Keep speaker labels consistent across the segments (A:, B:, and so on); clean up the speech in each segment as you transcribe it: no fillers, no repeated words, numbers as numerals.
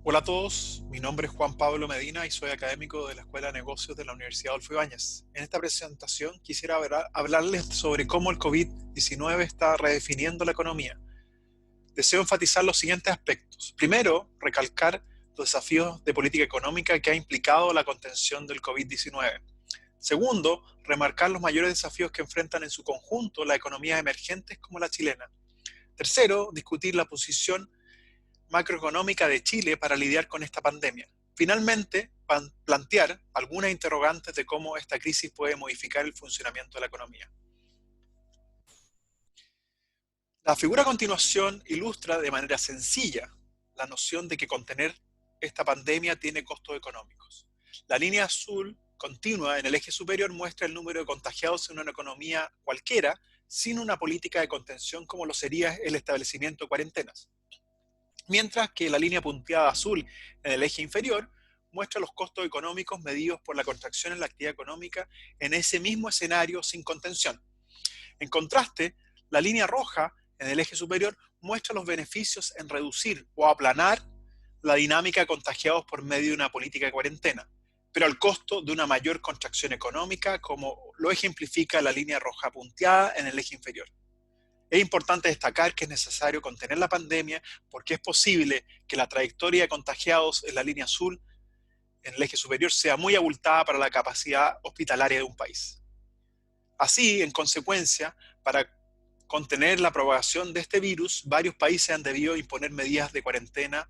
A: Hola a todos, mi nombre es Juan Pablo Medina y soy académico de la Escuela de Negocios de la Universidad Adolfo Ibáñez. En esta presentación quisiera hablarles sobre cómo el COVID-19 está redefiniendo la economía. Deseo enfatizar los siguientes aspectos. Primero, recalcar los desafíos de política económica que ha implicado la contención del COVID-19. Segundo, remarcar los mayores desafíos que enfrentan en su conjunto las economías emergentes como la chilena. Tercero, discutir la posición macroeconómica de Chile para lidiar con esta pandemia. Finalmente, plantear algunas interrogantes de cómo esta crisis puede modificar el funcionamiento de la economía. La figura a continuación ilustra de manera sencilla la noción de que contener esta pandemia tiene costos económicos. La línea azul continua en el eje superior muestra el número de contagiados en una economía cualquiera sin una política de contención como lo sería el establecimiento de cuarentenas. Mientras que la línea punteada azul en el eje inferior muestra los costos económicos medidos por la contracción en la actividad económica en ese mismo escenario sin contención. En contraste, la línea roja en el eje superior muestra los beneficios en reducir o aplanar la dinámica de contagiados por medio de una política de cuarentena, pero al costo de una mayor contracción económica, como lo ejemplifica la línea roja punteada en el eje inferior. Es importante destacar que es necesario contener la pandemia porque es posible que la trayectoria de contagiados en la línea azul, en el eje superior, sea muy abultada para la capacidad hospitalaria de un país. Así, en consecuencia, para contener la propagación de este virus, varios países han debido imponer medidas de cuarentena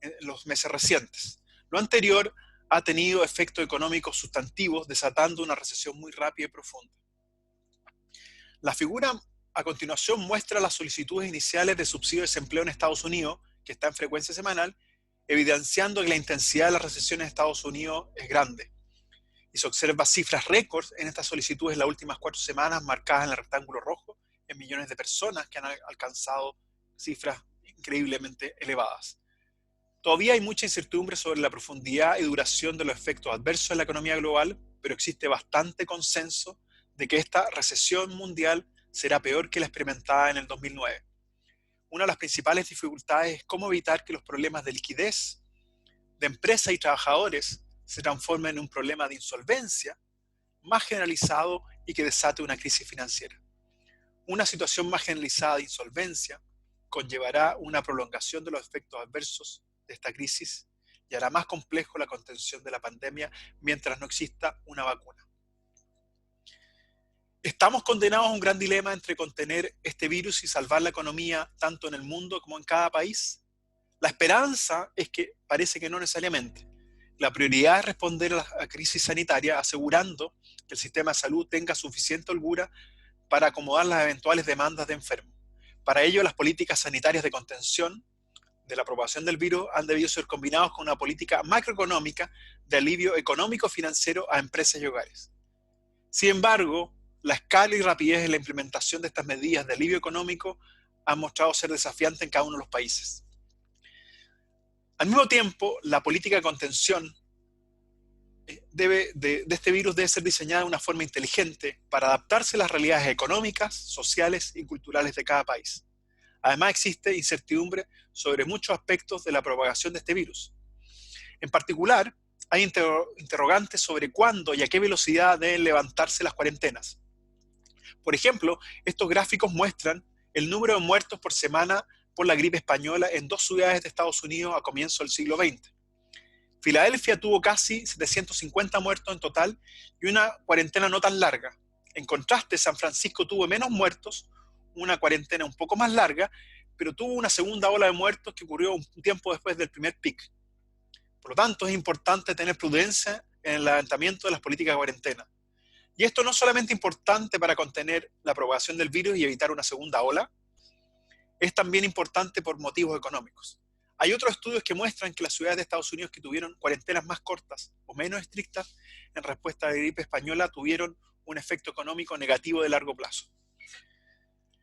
A: en los meses recientes. Lo anterior ha tenido efectos económicos sustantivos, desatando una recesión muy rápida y profunda. La figura a continuación muestra las solicitudes iniciales de subsidio de desempleo en Estados Unidos, que está en frecuencia semanal, evidenciando que la intensidad de la recesión en Estados Unidos es grande. Y se observa cifras récords en estas solicitudes en las últimas 4 semanas, marcadas en el rectángulo rojo, en millones de personas que han alcanzado cifras increíblemente elevadas. Todavía hay mucha incertidumbre sobre la profundidad y duración de los efectos adversos en la economía global, pero existe bastante consenso de que esta recesión mundial será peor que la experimentada en el 2009. Una de las principales dificultades es cómo evitar que los problemas de liquidez de empresas y trabajadores se transformen en un problema de insolvencia más generalizado y que desate una crisis financiera. Una situación más generalizada de insolvencia conllevará una prolongación de los efectos adversos de esta crisis y hará más complejo la contención de la pandemia mientras no exista una vacuna. Estamos condenados a un gran dilema entre contener este virus y salvar la economía tanto en el mundo como en cada país. La esperanza es que parece que no necesariamente. La prioridad es responder a la crisis sanitaria asegurando que el sistema de salud tenga suficiente holgura para acomodar las eventuales demandas de enfermos. Para ello, las políticas sanitarias de contención de la propagación del virus han debido ser combinados con una política macroeconómica de alivio económico-financiero a empresas y hogares. Sin embargo, la escala y rapidez en la implementación de estas medidas de alivio económico han mostrado ser desafiantes en cada uno de los países. Al mismo tiempo, la política de contención de este virus debe ser diseñada de una forma inteligente para adaptarse a las realidades económicas, sociales y culturales de cada país. Además, existe incertidumbre sobre muchos aspectos de la propagación de este virus. En particular, hay interrogantes sobre cuándo y a qué velocidad deben levantarse las cuarentenas. Por ejemplo, estos gráficos muestran el número de muertos por semana por la gripe española en 2 ciudades de Estados Unidos a comienzos del siglo XX. Filadelfia tuvo casi 750 muertos en total y una cuarentena no tan larga. En contraste, San Francisco tuvo menos muertos, una cuarentena un poco más larga, pero tuvo una segunda ola de muertos que ocurrió un tiempo después del primer pic. Por lo tanto, es importante tener prudencia en el levantamiento de las políticas de cuarentena. Y esto no es solamente importante para contener la propagación del virus y evitar una segunda ola, es también importante por motivos económicos. Hay otros estudios que muestran que las ciudades de Estados Unidos que tuvieron cuarentenas más cortas o menos estrictas en respuesta a la gripe española tuvieron un efecto económico negativo de largo plazo.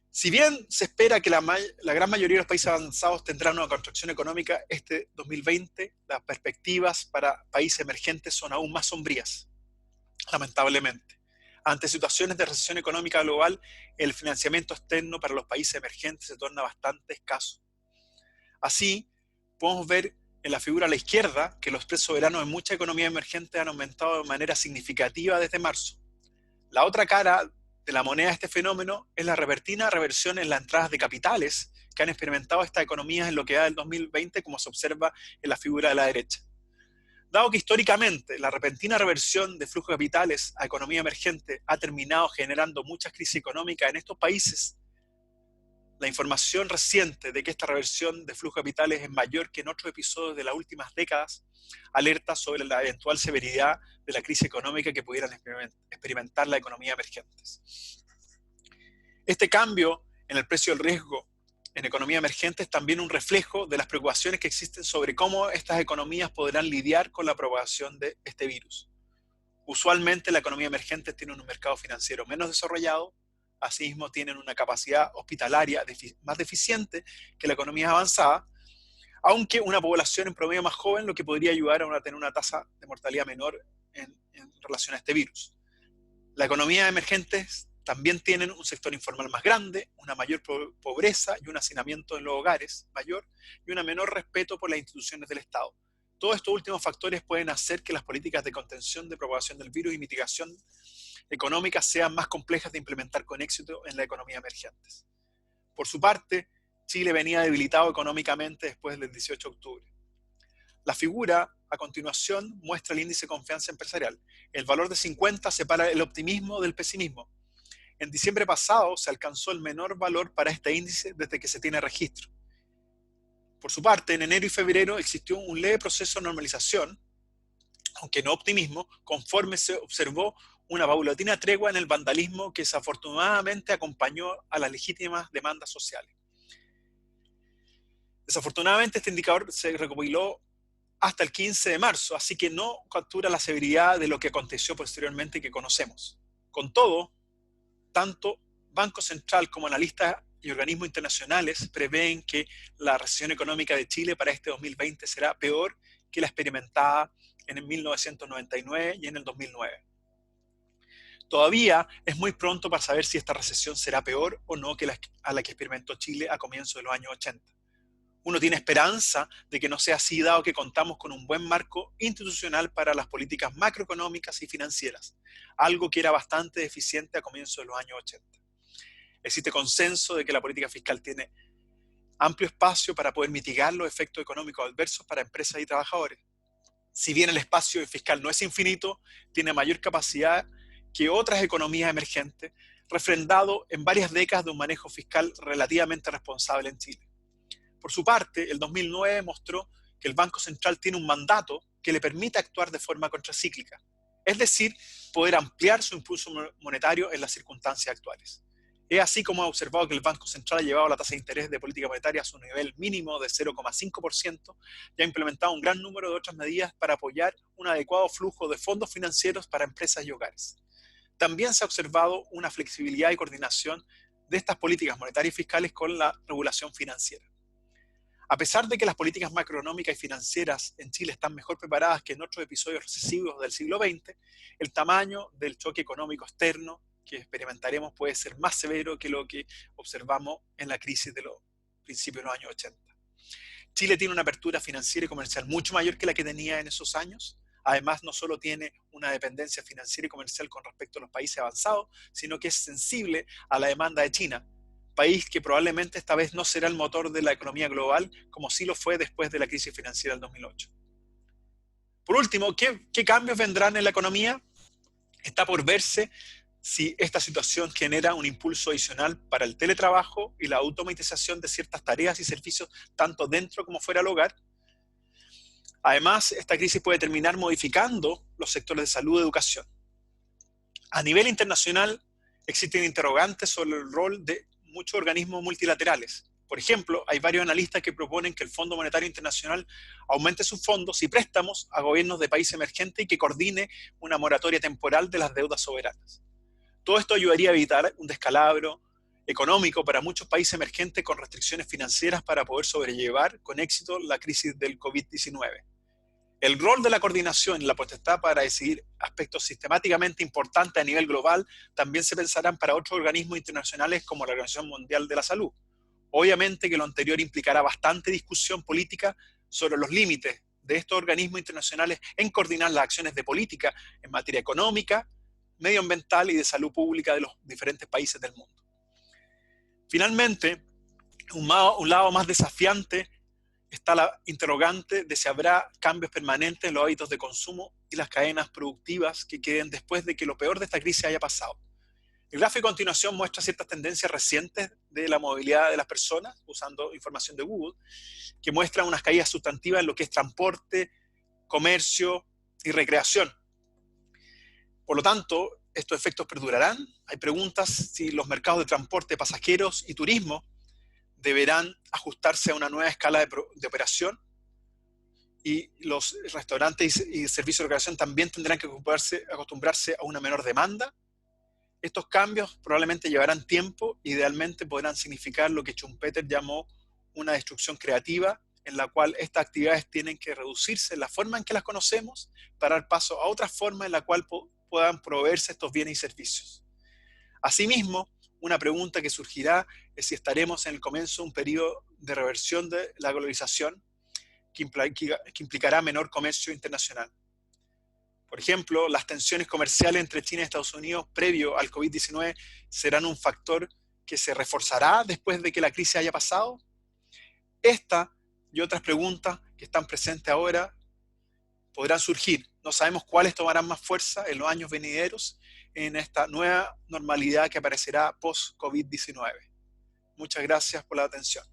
A: Si bien se espera que la gran mayoría de los países avanzados tendrán una contracción económica este 2020, las perspectivas para países emergentes son aún más sombrías, lamentablemente. Ante situaciones de recesión económica global, el financiamiento externo para los países emergentes se torna bastante escaso. Así, podemos ver en la figura a la izquierda que los spreads soberanos en muchas economías emergentes han aumentado de manera significativa desde marzo. La otra cara de la moneda de este fenómeno es la repentina reversión en las entradas de capitales que han experimentado estas economías en lo que va del 2020, como se observa en la figura de la derecha. Dado que históricamente la repentina reversión de flujo de capitales a economía emergente ha terminado generando muchas crisis económicas en estos países, la información reciente de que esta reversión de flujo de capitales es mayor que en otros episodios de las últimas décadas alerta sobre la eventual severidad de la crisis económica que pudieran experimentar las economías emergentes. Este cambio en el precio del riesgo en economías emergentes es también un reflejo de las preocupaciones que existen sobre cómo estas economías podrán lidiar con la propagación de este virus. Usualmente la economía emergente tiene un mercado financiero menos desarrollado, asimismo tienen una capacidad hospitalaria más deficiente que la economía avanzada, aunque una población en promedio más joven, lo que podría ayudar a tener una tasa de mortalidad menor en relación a este virus. Las economías emergentes también tienen un sector informal más grande, una mayor pobreza y un hacinamiento en los hogares mayor y un menor respeto por las instituciones del Estado. Todos estos últimos factores pueden hacer que las políticas de contención de propagación del virus y mitigación económica sean más complejas de implementar con éxito en las economías emergentes. Por su parte, Chile venía debilitado económicamente después del 18 de octubre. La figura a continuación muestra el índice de confianza empresarial. El valor de 50 separa el optimismo del pesimismo. En diciembre pasado se alcanzó el menor valor para este índice desde que se tiene registro. Por su parte, en enero y febrero existió un leve proceso de normalización, aunque no optimismo, conforme se observó una paulatina tregua en el vandalismo que desafortunadamente acompañó a las legítimas demandas sociales. Desafortunadamente este indicador se recopiló hasta el 15 de marzo, así que no captura la severidad de lo que aconteció posteriormente que conocemos. Con todo, tanto Banco Central como analistas y organismos internacionales prevén que la recesión económica de Chile para este 2020 será peor que la experimentada en el 1999 y en el 2009. Todavía es muy pronto para saber si esta recesión será peor o no que a la que experimentó Chile a comienzos de los años 80. Uno tiene esperanza de que no sea así, dado que contamos con un buen marco institucional para las políticas macroeconómicas y financieras, algo que era bastante deficiente a comienzos de los años 80. Existe consenso de que la política fiscal tiene amplio espacio para poder mitigar los efectos económicos adversos para empresas y trabajadores. Si bien el espacio fiscal no es infinito, tiene mayor capacidad que otras economías emergentes, refrendado en varias décadas de un manejo fiscal relativamente responsable en Chile. Por su parte, el 2009 mostró que el Banco Central tiene un mandato que le permite actuar de forma contracíclica, es decir, poder ampliar su impulso monetario en las circunstancias actuales. Es así como ha observado que el Banco Central ha llevado la tasa de interés de política monetaria a su nivel mínimo de 0,5% y ha implementado un gran número de otras medidas para apoyar un adecuado flujo de fondos financieros para empresas y hogares. También se ha observado una flexibilidad y coordinación de estas políticas monetarias y fiscales con la regulación financiera. A pesar de que las políticas macroeconómicas y financieras en Chile están mejor preparadas que en otros episodios recesivos del siglo XX, el tamaño del choque económico externo que experimentaremos puede ser más severo que lo que observamos en la crisis de los principios de los años 80. Chile tiene una apertura financiera y comercial mucho mayor que la que tenía en esos años. Además, no solo tiene una dependencia financiera y comercial con respecto a los países avanzados, sino que es sensible a la demanda de China, país que probablemente esta vez no será el motor de la economía global como sí lo fue después de la crisis financiera del 2008. Por último, ¿qué cambios vendrán en la economía? Está por verse si esta situación genera un impulso adicional para el teletrabajo y la automatización de ciertas tareas y servicios tanto dentro como fuera del hogar. Además, esta crisis puede terminar modificando los sectores de salud y educación. A nivel internacional, existen interrogantes sobre el rol de muchos organismos multilaterales. Por ejemplo, hay varios analistas que proponen que el Fondo Monetario Internacional aumente sus fondos y préstamos a gobiernos de países emergentes y que coordine una moratoria temporal de las deudas soberanas. Todo esto ayudaría a evitar un descalabro económico para muchos países emergentes con restricciones financieras para poder sobrellevar con éxito la crisis del COVID-19. El rol de la coordinación y la potestad para decidir aspectos sistemáticamente importantes a nivel global también se pensarán para otros organismos internacionales como la Organización Mundial de la Salud. Obviamente que lo anterior implicará bastante discusión política sobre los límites de estos organismos internacionales en coordinar las acciones de política en materia económica, medioambiental y de salud pública de los diferentes países del mundo. Finalmente, un lado más desafiante está la interrogante de si habrá cambios permanentes en los hábitos de consumo y las cadenas productivas que queden después de que lo peor de esta crisis haya pasado. El gráfico a continuación muestra ciertas tendencias recientes de la movilidad de las personas, usando información de Google, que muestran unas caídas sustantivas en lo que es transporte, comercio y recreación. Por lo tanto, estos efectos perdurarán. Hay preguntas si los mercados de transporte, pasajeros y turismo deberán ajustarse a una nueva escala de operación, y los restaurantes y servicios de recreación también tendrán que acostumbrarse a una menor demanda. Estos cambios probablemente llevarán tiempo, idealmente podrán significar lo que Schumpeter llamó una destrucción creativa, en la cual estas actividades tienen que reducirse en la forma en que las conocemos para dar paso a otra forma en la cual puedan proveerse estos bienes y servicios. Asimismo, una pregunta que surgirá es si estaremos en el comienzo de un periodo de reversión de la globalización que implicará menor comercio internacional. Por ejemplo, las tensiones comerciales entre China y Estados Unidos previo al COVID-19 serán un factor que se reforzará después de que la crisis haya pasado. Esta y otras preguntas que están presentes ahora podrán surgir. No sabemos cuáles tomarán más fuerza en los años venideros en esta nueva normalidad que aparecerá post-COVID-19. Muchas gracias por la atención.